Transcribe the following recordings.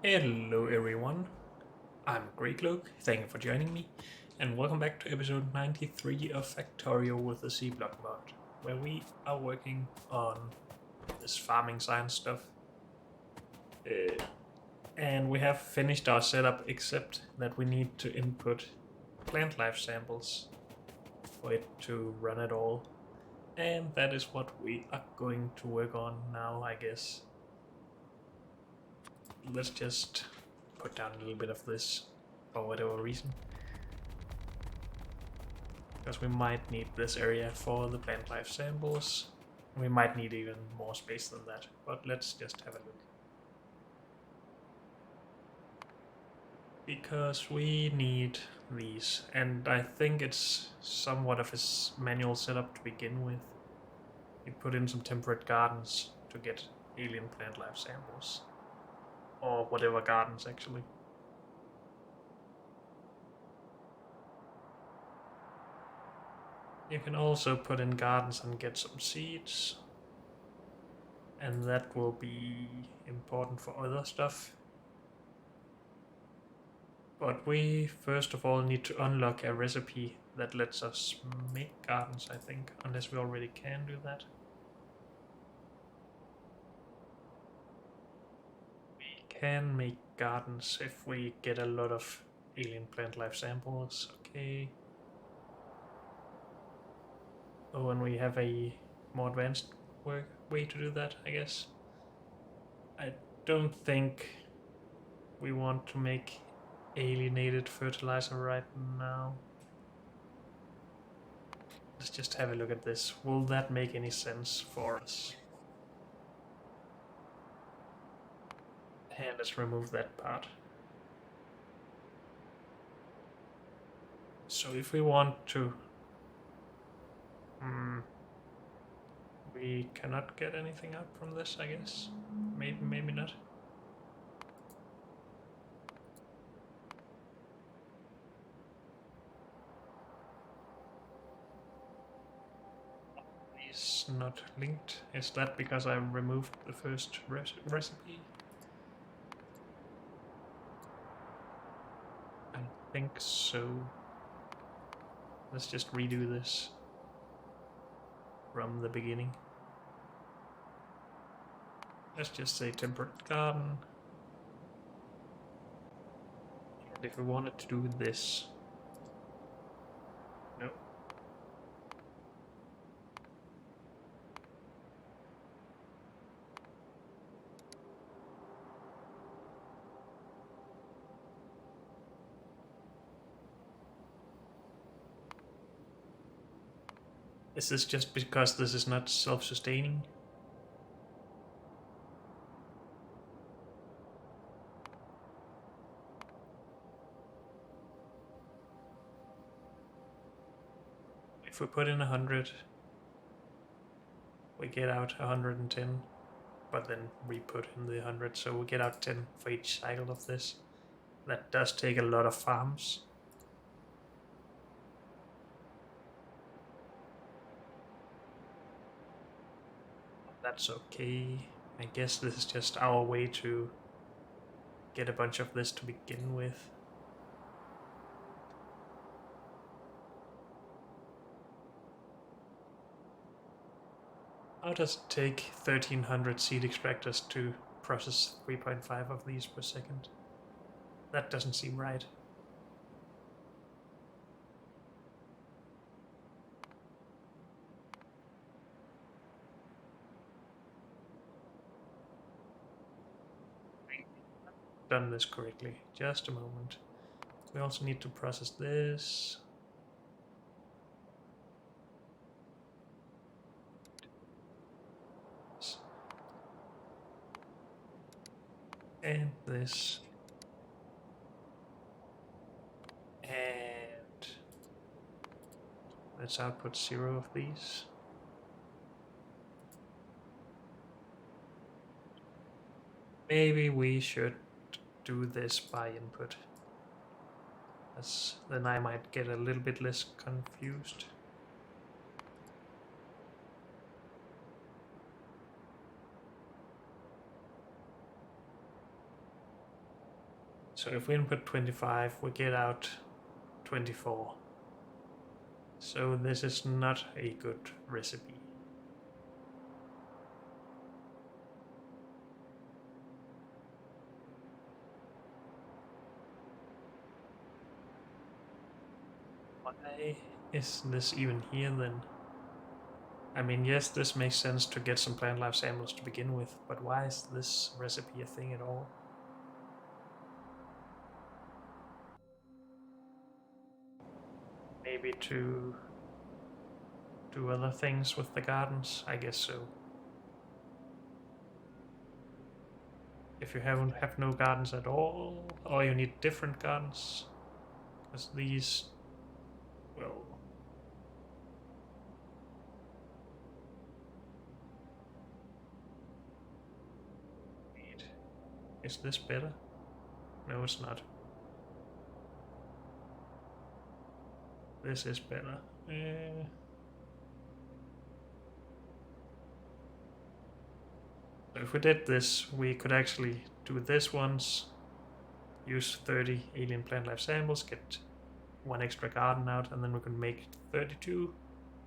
Hello everyone, I'm Great Luke, thank you for joining me, and welcome back to episode 93 of Factorio with the C block mod, where we are working on this farming science stuff. And we have finished our setup, except that we need to input plant life samples for it to run at all. And that is what we are going to work on now, I guess. Let's just put down a little bit of this for whatever reason. Because we might need this area for the plant life samples. We might need even more space than that, but let's just have a look. Because we need these, and I think it's somewhat of a manual setup to begin with. You put in some temperate gardens to get alien plant life samples. Or whatever gardens, actually. You can also put in gardens and get some seeds. And that will be important for other stuff. But we first of all need to unlock a recipe that lets us make gardens, I think, unless we already can do that. We can make gardens if we get a lot of alien plant life samples, okay. Oh, and we have a more advanced way to do that, I guess. I don't think we want to make alienated fertilizer right now. Let's just have a look at this. Will that make any sense for us? And let's remove that part. So if we want to... we cannot get anything out from this, I guess. Maybe not. Is not linked. Is that because I removed the first recipe? I think so. Let's just redo this from the beginning. Let's just say temperate garden. And if we wanted to do this... no. Is this just because this is not self-sustaining? If we put in 100, we get out 110, but then we put in the 100, so we get out 10 for each cycle of this. That does take a lot of farms. That's okay. I guess this is just our way to get a bunch of this to begin with. How does it take 1300 seed extractors to process 3.5 of these per second? That doesn't seem right. Done this correctly. Just a moment. We also need to process this. And this. And let's output 0 of these. Maybe we should do this by input. Then I might get a little bit less confused. So if we input 25, we get out 24. So this is not a good recipe. Why is this even here then? I mean, yes, this makes sense to get some plant life samples to begin with, but why is this recipe a thing at all? Maybe to do other things with the gardens? I guess so. If you have no gardens at all, or you need different gardens, because these, well, wait, is this better? No, it's not. This is better. So if we did this, we could actually do this once, use 30 alien plant life samples, get one extra garden out, and then we can make 32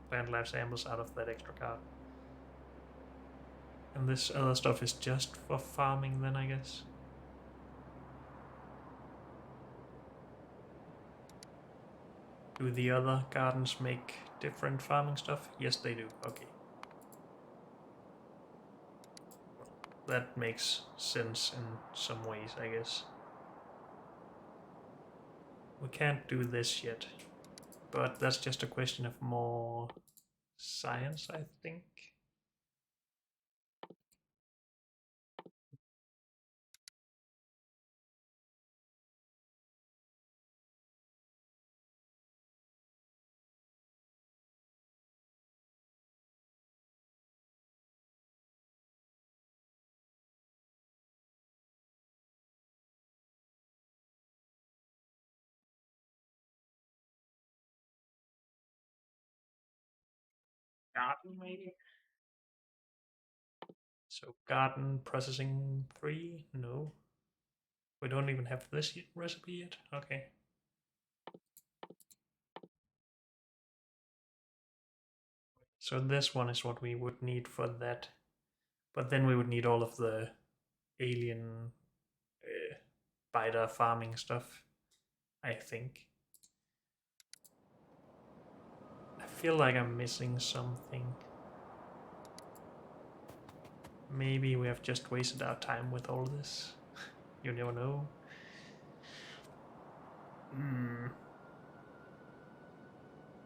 plant life samples out of that extra garden. And this other stuff is just for farming then, I guess. Do the other gardens make different farming stuff? Yes, they do. Okay. That makes sense in some ways, I guess. We can't do this yet, but that's just a question of more science, I think. Garden, maybe? So garden processing 3? No. We don't even have this recipe yet? Okay. So this one is what we would need for that. But then we would need all of the alien biter farming stuff, I think. I feel like I'm missing something. Maybe we have just wasted our time with all this. You never know.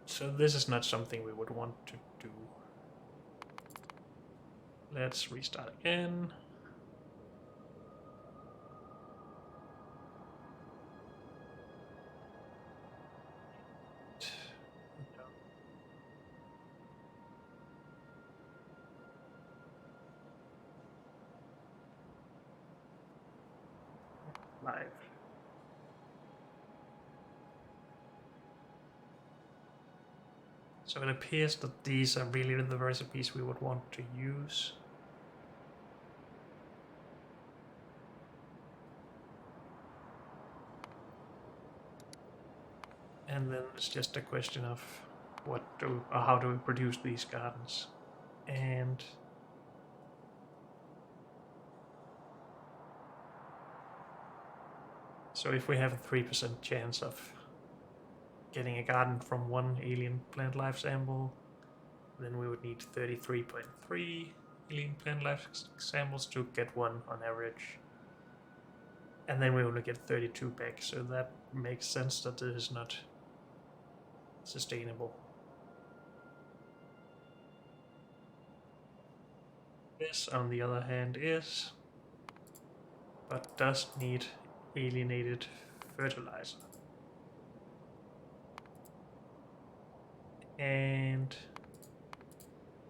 So this is not something we would want to do. Let's restart again. Live. So it appears that these are really the recipes we would want to use. And then it's just a question of how do we produce these gardens. And so if we have a 3% chance of getting a garden from one alien plant life sample, then we would need 33.3 alien plant life samples to get one on average. And then we only get 32 back, so that makes sense that this is not sustainable. This, on the other hand, is, but does need alienated fertilizer. And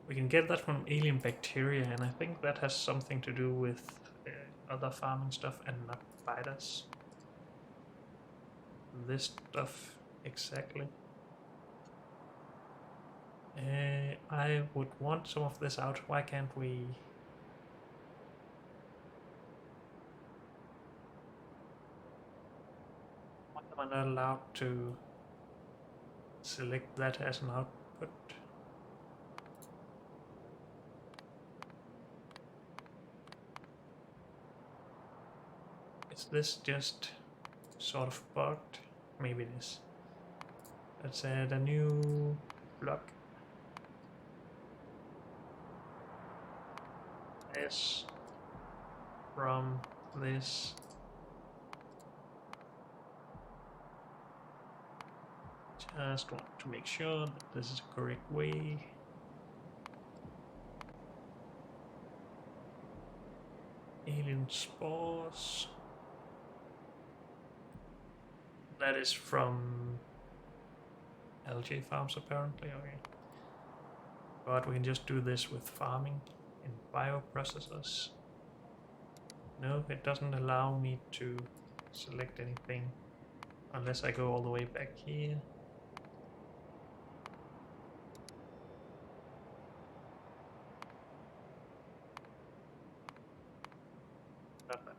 we can get that from alien bacteria, and I think that has something to do with other farming stuff and not biters. This stuff exactly. I would want some of this out. Why can't we? Am I not allowed to select that as an output? Is this just sort of bugged? Maybe it is. Let's add a new block. S from this. Just want to make sure that this is the correct way. Alien spores. That is from algae farms apparently, okay. But we can just do this with farming in bioprocessors. No, it doesn't allow me to select anything unless I go all the way back here. Not that.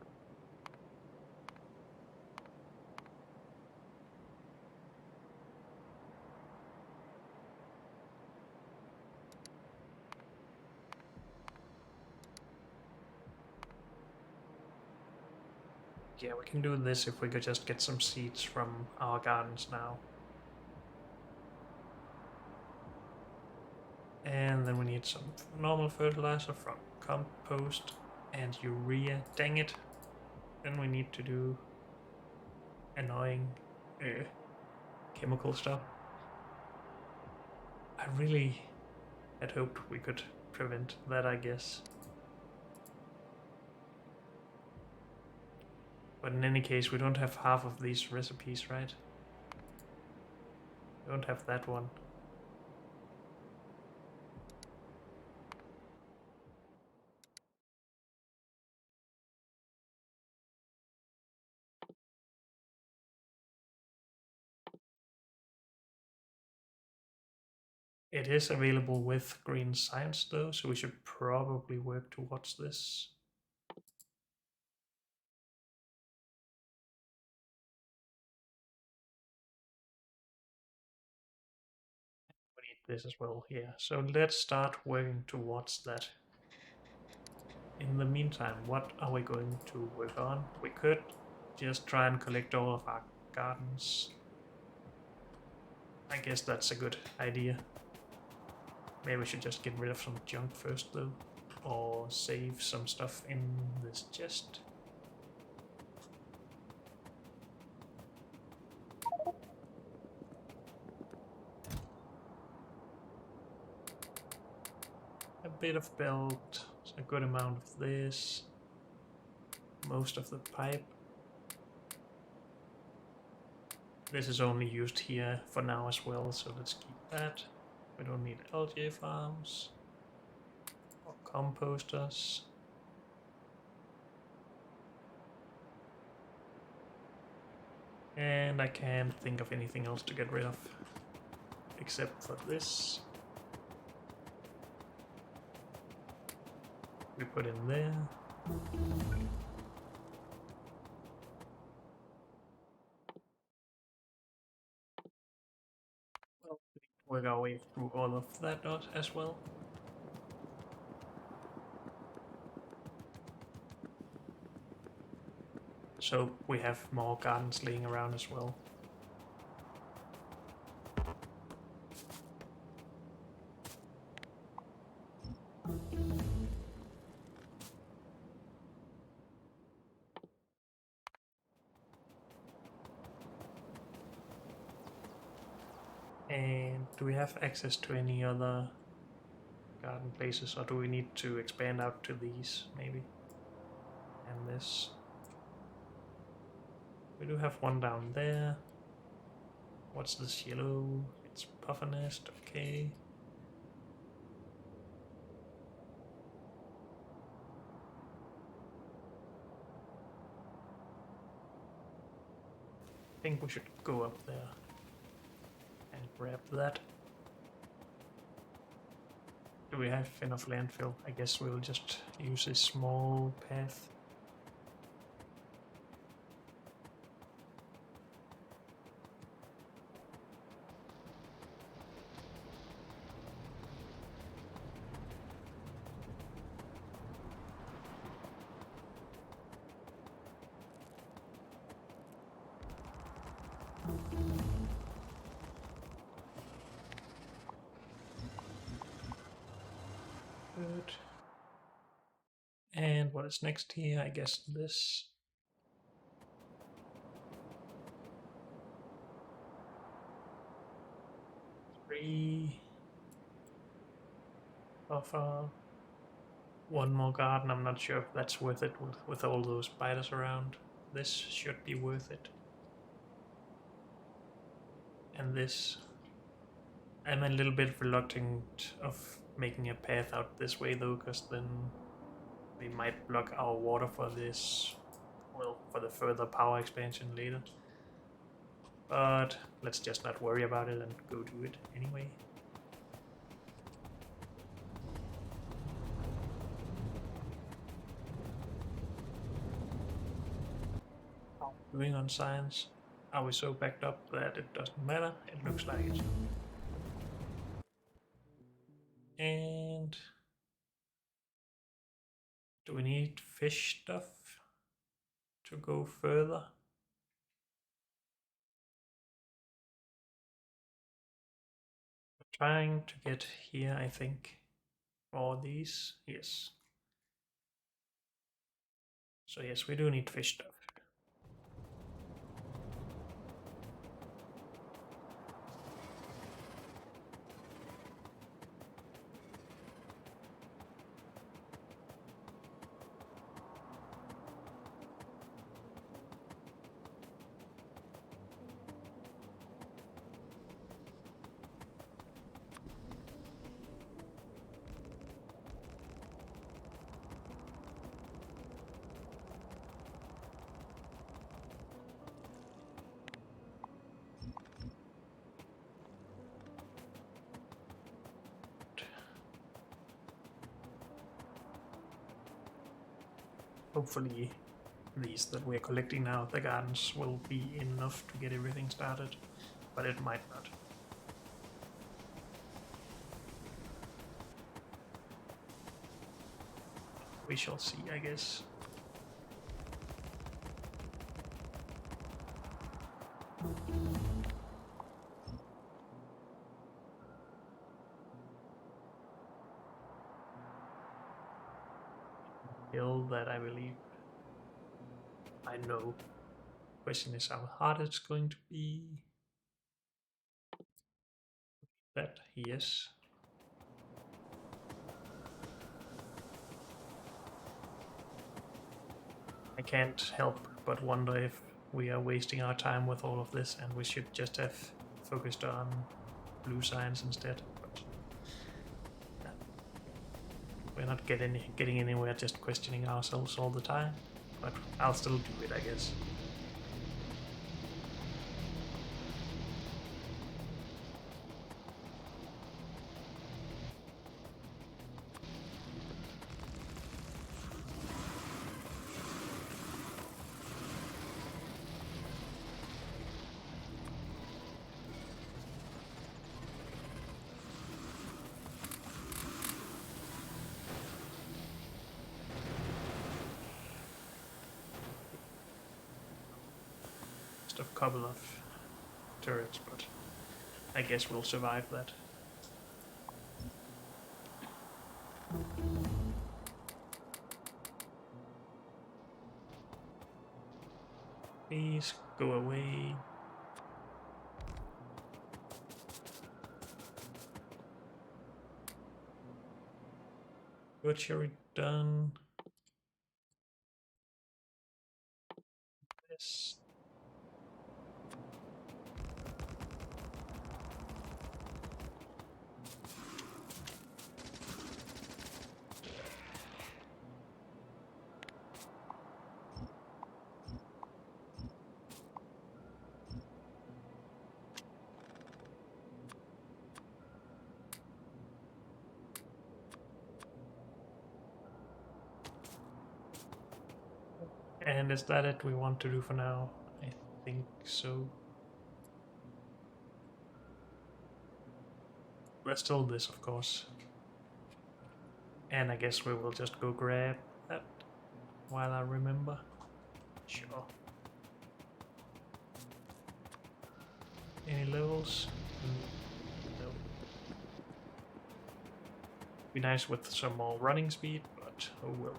Yeah, we can do this if we could just get some seeds from our gardens now. And then we need some normal fertilizer from compost and urea. Dang it. Then we need to do annoying chemical stuff. I really had hoped we could prevent that, I guess. But in any case, we don't have half of these recipes, right? We don't have that one. It is available with green science though, so we should probably work towards this. We need this as well, yeah. So let's start working towards that. In the meantime, what are we going to work on? We could just try and collect all of our gardens. I guess that's a good idea. Maybe we should just get rid of some junk first though. Or save some stuff in this chest. A bit of belt, a good amount of this. Most of the pipe. This is only used here for now as well, so let's keep that. We don't need algae farms or composters. And I can't think of anything else to get rid of except for this. We put in there. Well, we work our way through all of that as well. So we have more gardens laying around as well. And do we have access to any other garden places, or do we need to expand out to these maybe? And this. We do have one down there. What's this yellow? It's puffer nest, okay. I think we should go up there and grab that. Do we have enough landfill? I guess we'll just use a small path. Good. And what is next here? I guess this. Three. Buffer. One more garden. I'm not sure if that's worth it with all those spiders around. This should be worth it. And this. I'm a little bit reluctant of making a path out this way though, because then we might block our water for this, well, for the further power expansion later. But let's just not worry about it and go do it anyway. Doing on science. Are we so backed up that it doesn't matter? It looks like it. And do we need fish stuff to go further? We're trying to get here, I think. All these, yes. So yes, we do need fish stuff. Hopefully these that we're collecting now, the gardens, will be enough to get everything started, but it might not. We shall see, I guess. Hill that I believe I know. Question is how hard it's going to be. That, yes. I can't help but wonder if we are wasting our time with all of this and we should just have focused on blue science instead. But we're not getting anywhere just questioning ourselves all the time. But I'll still do it, I guess. Just a couple of turrets, but I guess we'll survive that. Please go away. Butchery done. This. And is that it we want to do for now? I think so. We're still this, of course. And I guess we will just go grab that while I remember. Sure. Any levels? No. Be nice with some more running speed, but oh well.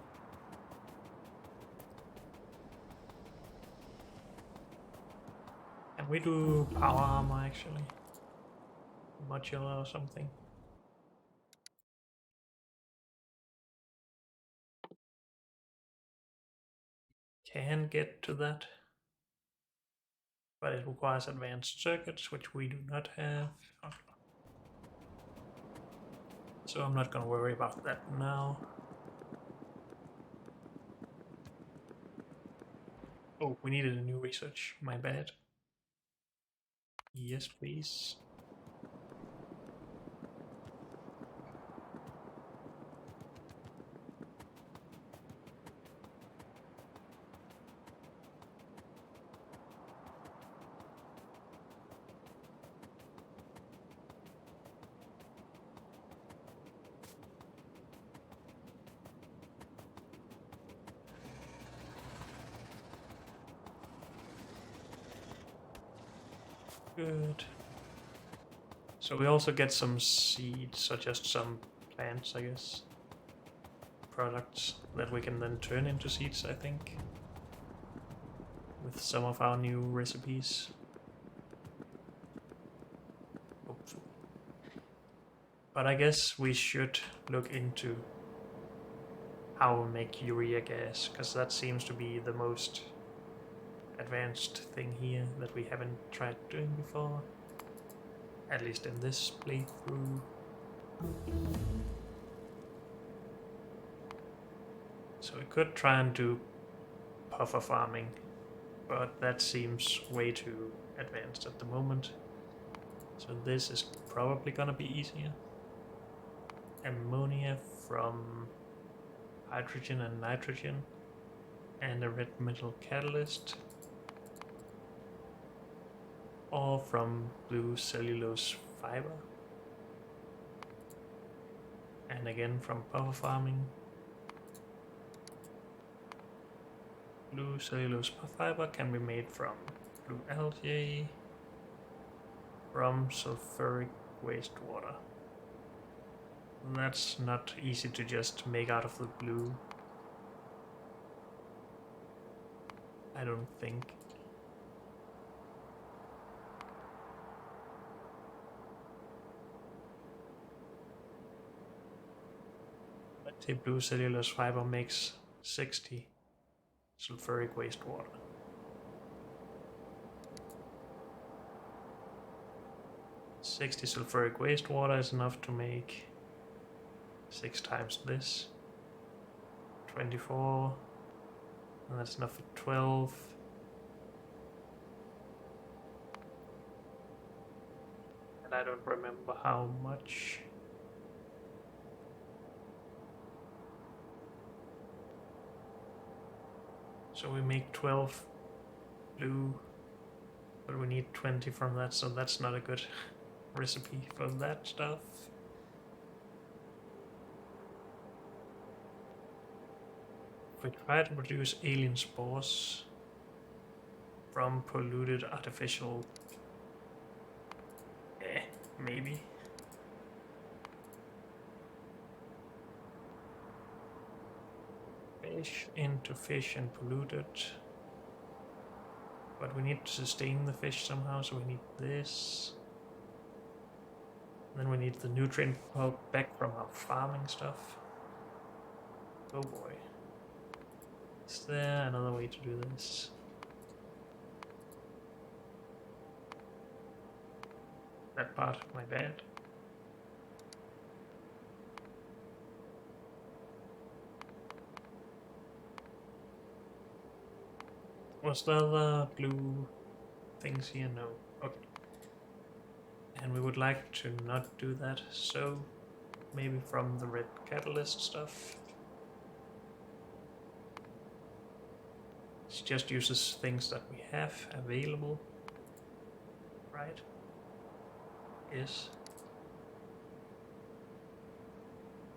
Can we do power armor actually? Modular or something? Can get to that. But it requires advanced circuits, which we do not have. Okay. So I'm not gonna worry about that now. Oh, we needed a new research. My bad. Yes, please. Good. So we also get some seeds, or just some plants, I guess. Products that we can then turn into seeds, I think. With some of our new recipes. Hopefully. But I guess we should look into how we make urea gas, because that seems to be the most advanced thing here that we haven't tried doing before. At least in this playthrough. So we could try and do puffer farming, but that seems way too advanced at the moment. So this is probably gonna be easier. Ammonia from hydrogen and nitrogen, and a red metal catalyst, or from blue cellulose fiber, and again from puffer farming. Blue cellulose fiber can be made from blue algae, from sulfuric wastewater. That's not easy to just make out of the blue, I don't think. Let's say blue cellulose fiber makes 60 sulfuric wastewater. 60 sulfuric wastewater is enough to make 6 times this. 24. And that's enough for 12. And I don't remember how much. So we make 12 blue, but we need 20 from that, so that's not a good recipe for that stuff. If we try to produce alien spores from polluted artificial... maybe. Fish into fish and polluted. But we need to sustain the fish somehow, so we need this. Then we need the nutrient pulp back from our farming stuff. Oh boy. Is there another way to do this? That part, my bad. Was there other blue things here? No. Okay. And we would like to not do that, so maybe from the red catalyst stuff. It just uses things that we have available, right? Yes.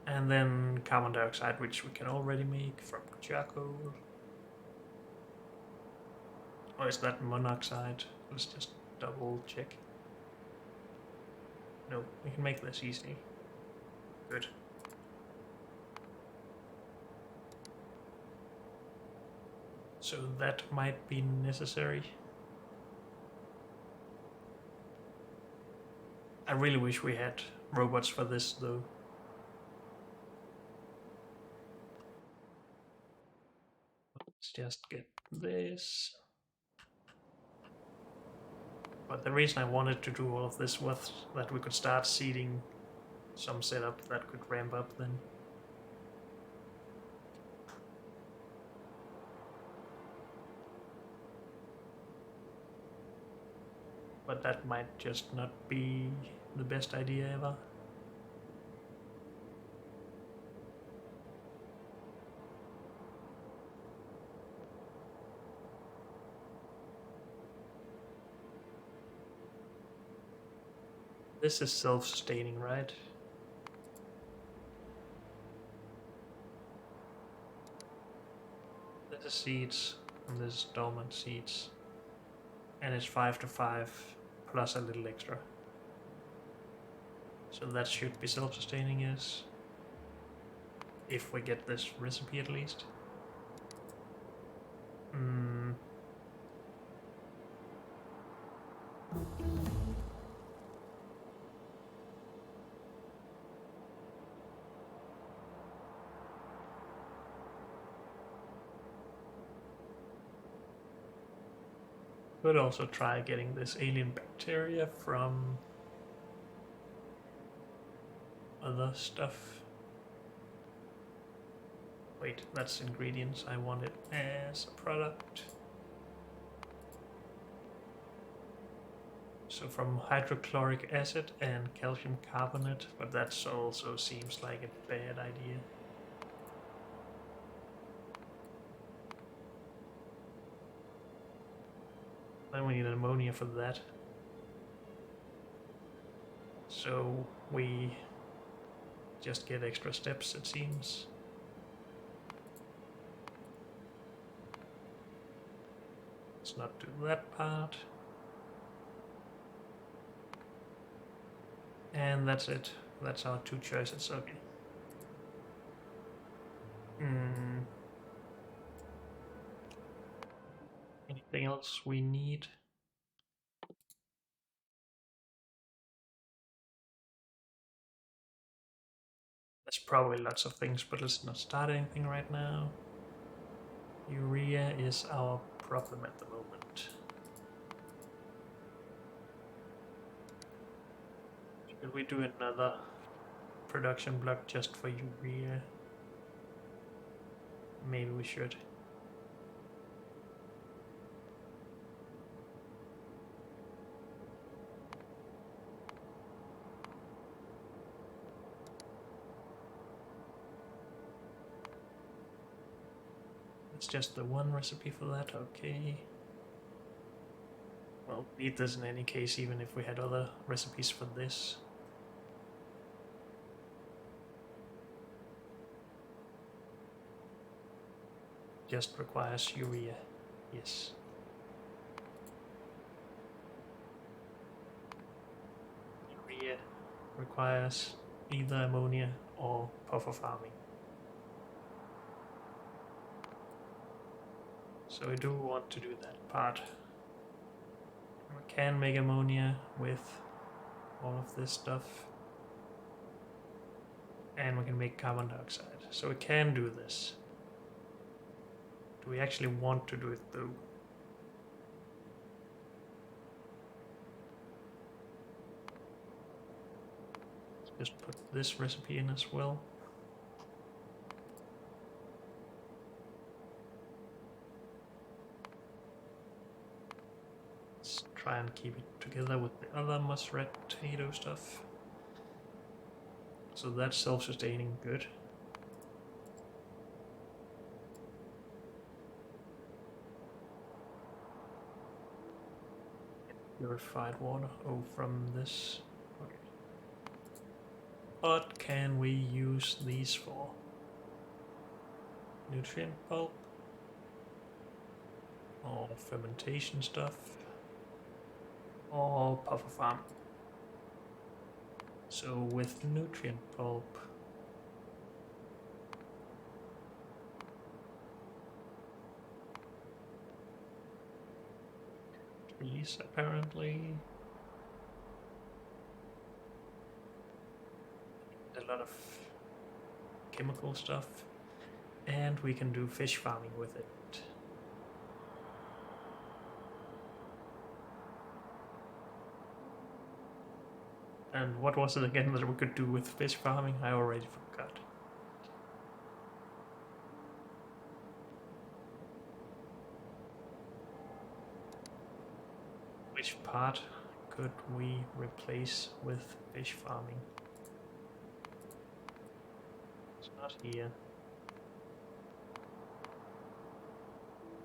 And then carbon dioxide, which we can already make from charcoal. Or is that monoxide? Let's just double check. No, we can make this easy. Good. So that might be necessary. I really wish we had robots for this though. Let's just get this. But the reason I wanted to do all of this was that we could start seeding some setup that could ramp up then. But that might just not be the best idea ever. This is self-sustaining, right? This is seeds, and this is dormant seeds. And it's 5 to 5 plus a little extra. So that should be self-sustaining, yes. If we get this recipe at least. Could also try getting this alien bacteria from other stuff. Wait, that's ingredients. I want it as a product. So from hydrochloric acid and calcium carbonate, but that also seems like a bad idea. Then we need ammonia for that. So we just get extra steps, it seems. Let's not do that part. And that's it. That's our two choices, okay. Anything else we need? There's probably lots of things, but let's not start anything right now. Urea is our problem at the moment. Should we do another production block just for urea? Maybe we should. It's just the one recipe for that, okay. Well, need this in any case, even if we had other recipes for this. Just requires urea, yes. Urea requires either ammonia or puffer farming. So we do want to do that part. We can make ammonia with all of this stuff. And we can make carbon dioxide. So we can do this. Do we actually want to do it though? Let's just put this recipe in as well. Let's try and keep it together with the other muskrat potato stuff. So that's self-sustaining, good. Purified water, oh, from this. Okay. What can we use these for? Nutrient pulp? Or fermentation stuff? Or puffer farm? So with nutrient pulp, trees apparently, a lot of chemical stuff, and we can do fish farming with it. And what was it again that we could do with fish farming? I already forgot. Which part could we replace with fish farming? It's not here.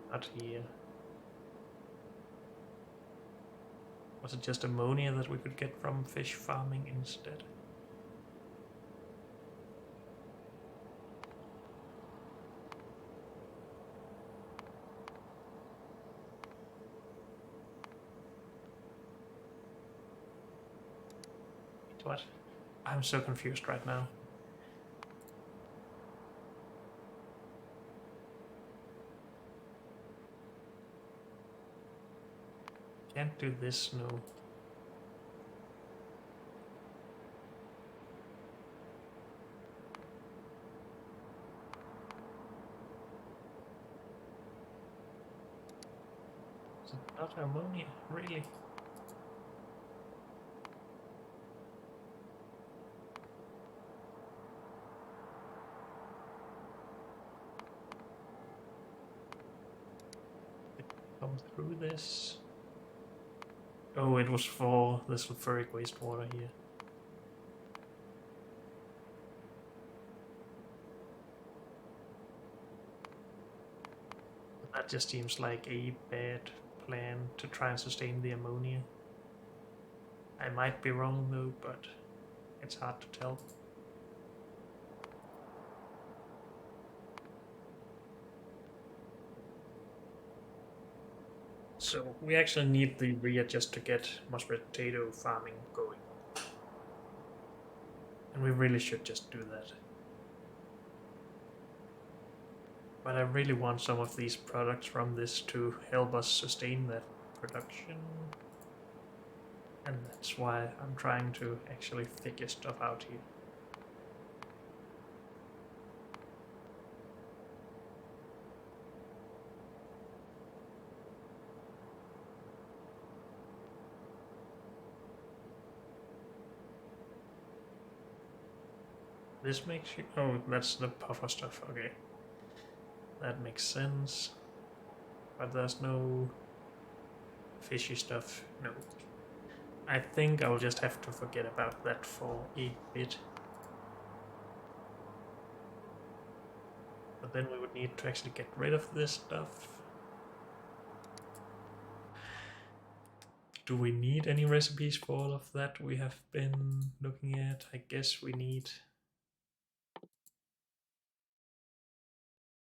Not here. Was it just ammonia that we could get from fish farming instead? What? I'm so confused right now. Can't do this, no. Is it not ammonia? Really? Did it come through this? Oh, it was for the sulfuric wastewater here. That just seems like a bad plan to try and sustain the ammonia. I might be wrong though, but it's hard to tell. So we actually need the readjust to get mushed potato farming going. And we really should just do that. But I really want some of these products from this to help us sustain that production. And that's why I'm trying to actually figure stuff out here. This makes you... Oh, that's the puffer stuff, okay. That makes sense. But there's no fishy stuff, no. I think I'll just have to forget about that for a bit. But then we would need to actually get rid of this stuff. Do we need any recipes for all of that we have been looking at? I guess we need...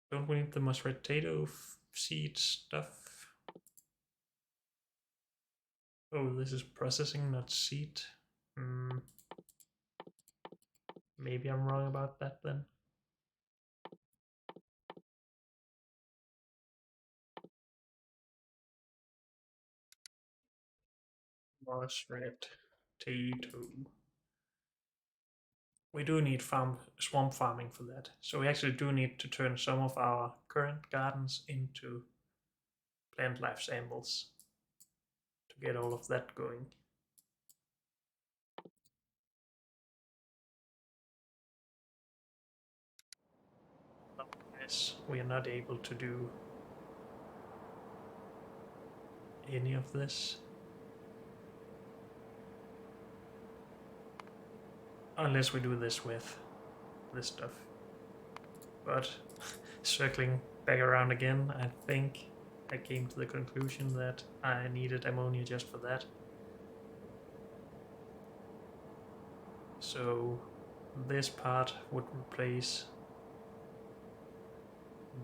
Don't we need the mashed potato seed stuff? Oh, this is processing, not seed. Maybe I'm wrong about that then. Mashed potato. We do need swamp farming for that. So we actually do need to turn some of our current gardens into plant life samples to get all of that going. Yes, we are not able to do any of this. Unless we do this with this stuff. But circling back around again, I think I came to the conclusion that I needed ammonia just for that. So this part would replace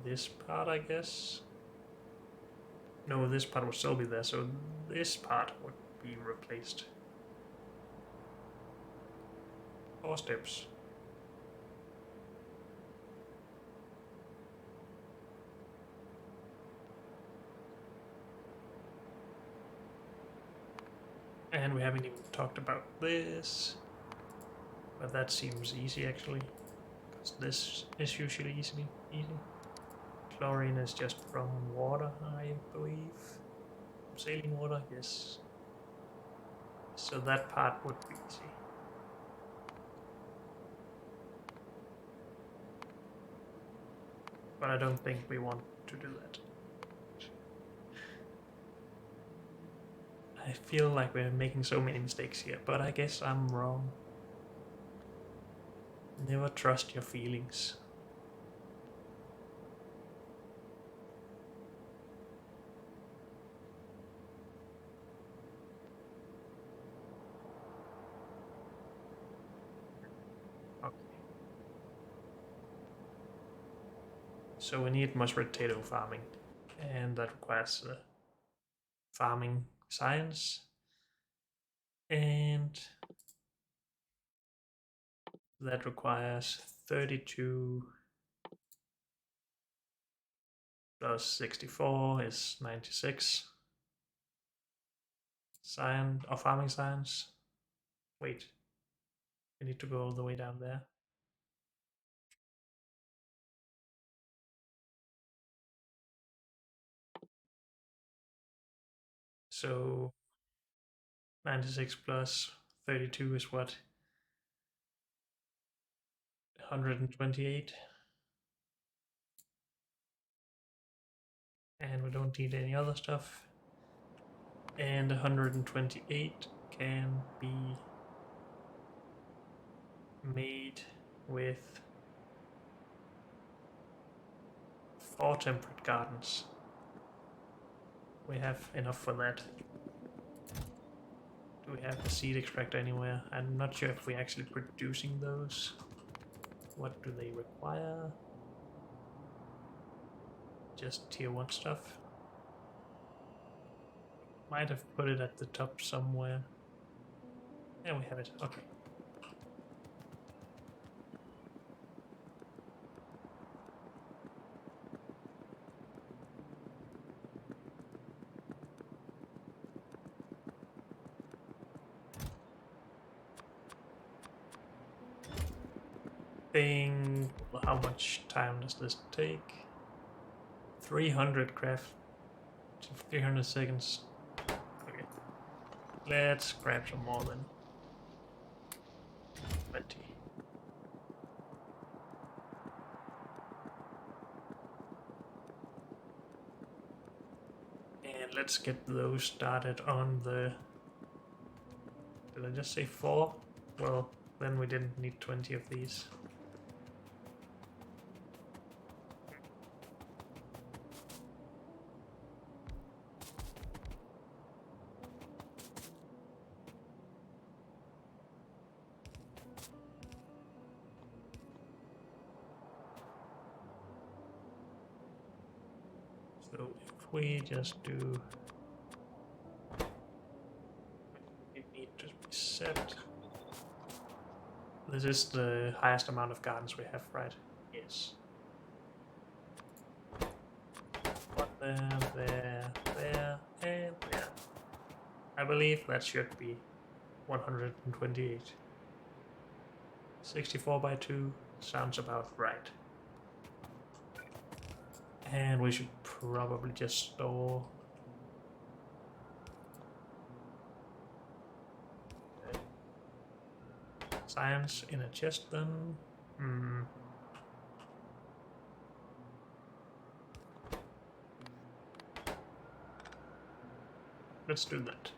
this part, I guess. No, this part would still be there, so this part would be replaced. 4 steps. And we haven't even talked about this. But that seems easy actually. Because this is usually easy. Chlorine is just from water, I believe. Saline water, yes. So that part would be easy. But I don't think we want to do that. I feel like we're making so many mistakes here, but I guess I'm wrong. Never trust your feelings. Okay. So we need mashed potato farming, and that requires farming science, and that requires 32 plus 64 is 96. Science or farming science. Wait, we need to go all the way down there. So 96 plus 32 is what? 128. And we don't need any other stuff. And 128 can be made with 4 temperate gardens. We have enough for that. Do we have a seed extractor anywhere? I'm not sure if we're actually producing those. What do they require? Just tier 1 stuff. Might have put it at the top somewhere. Yeah, we have it. Okay. Thing. How much time does this take? 300 craft. 300 seconds. Okay. Let's grab some more then. 20. And let's get those started on the... Did I just say 4? Well, then we didn't need 20 of these. So if we just do... We need to be set. This is the highest amount of gardens we have, right? Yes. One there, and there. I believe that should be 128. 64 by 2 sounds about right. And we should probably just store science in a chest then. Let's do that.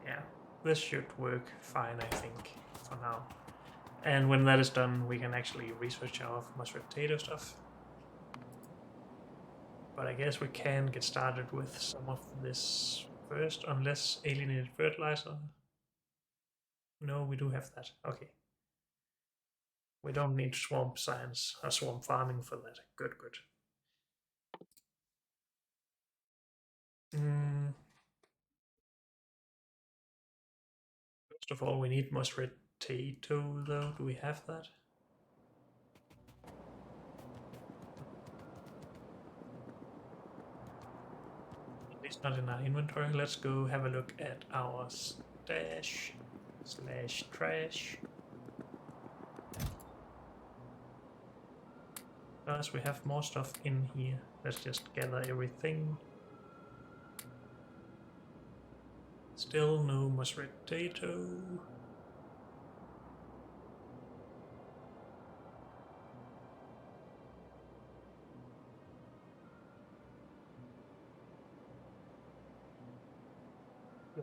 Yeah, this should work fine, I think, for now. And when that is done, we can actually research our mashed potato stuff. But I guess we can get started with some of this first, unless alienated fertilizer. No, we do have that. Okay. We don't need swamp science or swamp farming for that. Good, good. Mm, first of all, we need mushed potato, though. Do we have that? At least not in our inventory. Let's go have a look at our stash slash trash. Because we have more stuff in here. Let's just gather everything. Still no mashed potato.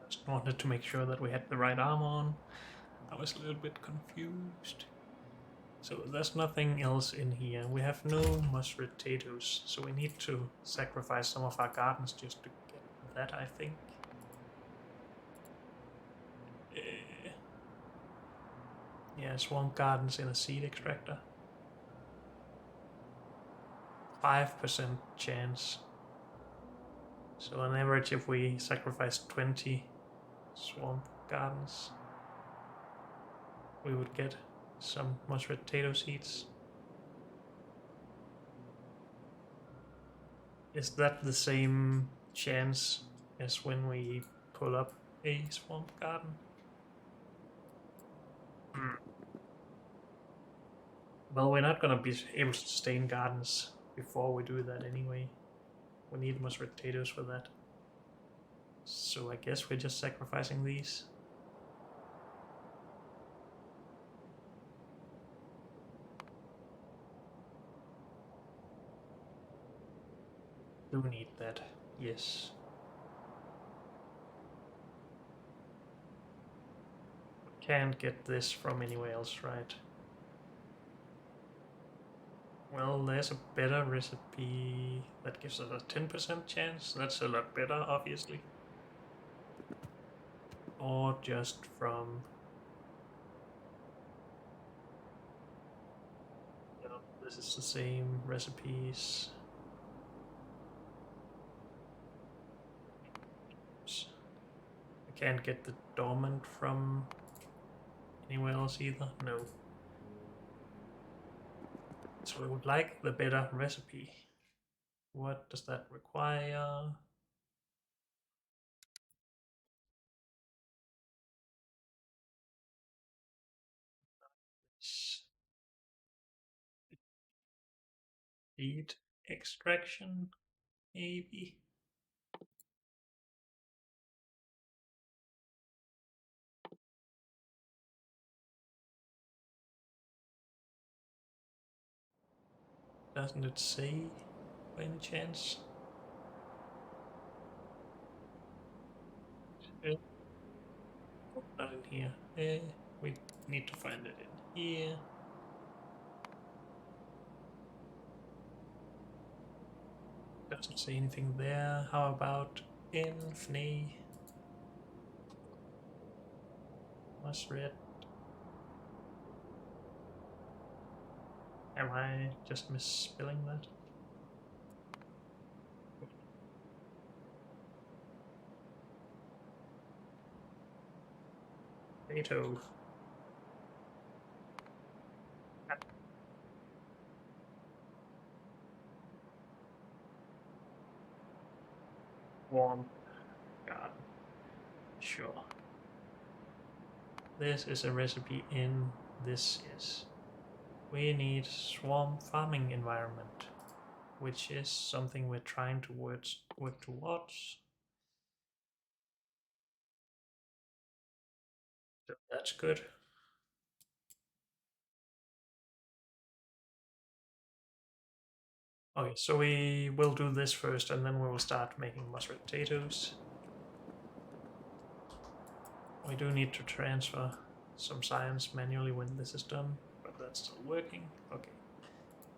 Just wanted to make sure that we had the right armor on. I was a little bit confused. So there's nothing else in here. We have no mashed potatoes, so we need to sacrifice some of our gardens just to get that, I think. Yeah, swamp gardens in a seed extractor. 5% chance. So on average, if we sacrifice 20 swamp gardens, we would get some mashed potato seeds. Is that the same chance as when we pull up a swamp garden? Well, we're not gonna be able to sustain gardens before we do that anyway. We need mashed potatoes for that. So I guess we're just sacrificing these. Do need that, yes. Can't get this from anywhere else, right? Well, there's a better recipe that gives us a 10% chance. That's a lot better, obviously. Or just from... No, this is the same recipes. I can't get the dormant from anywhere else either, no. So we would like the better recipe. What does that require? Seed extraction, maybe? Doesn't it say by any chance? Not in here. We need to find it in here. Doesn't say anything there. How about in Fney? Mustard. Am I just misspelling that? Potato. Warm garden. Sure. This is a recipe in this is. We need swarm farming environment, which is something we're trying to work towards. So that's good. Okay, so we will do this first and then we will start making mashed potatoes. We do need to transfer some science manually when this is done, but that's still working. Okay.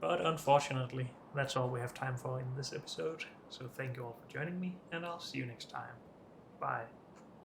But unfortunately, that's all we have time for in this episode. So thank you all for joining me, and I'll see you next time. Bye.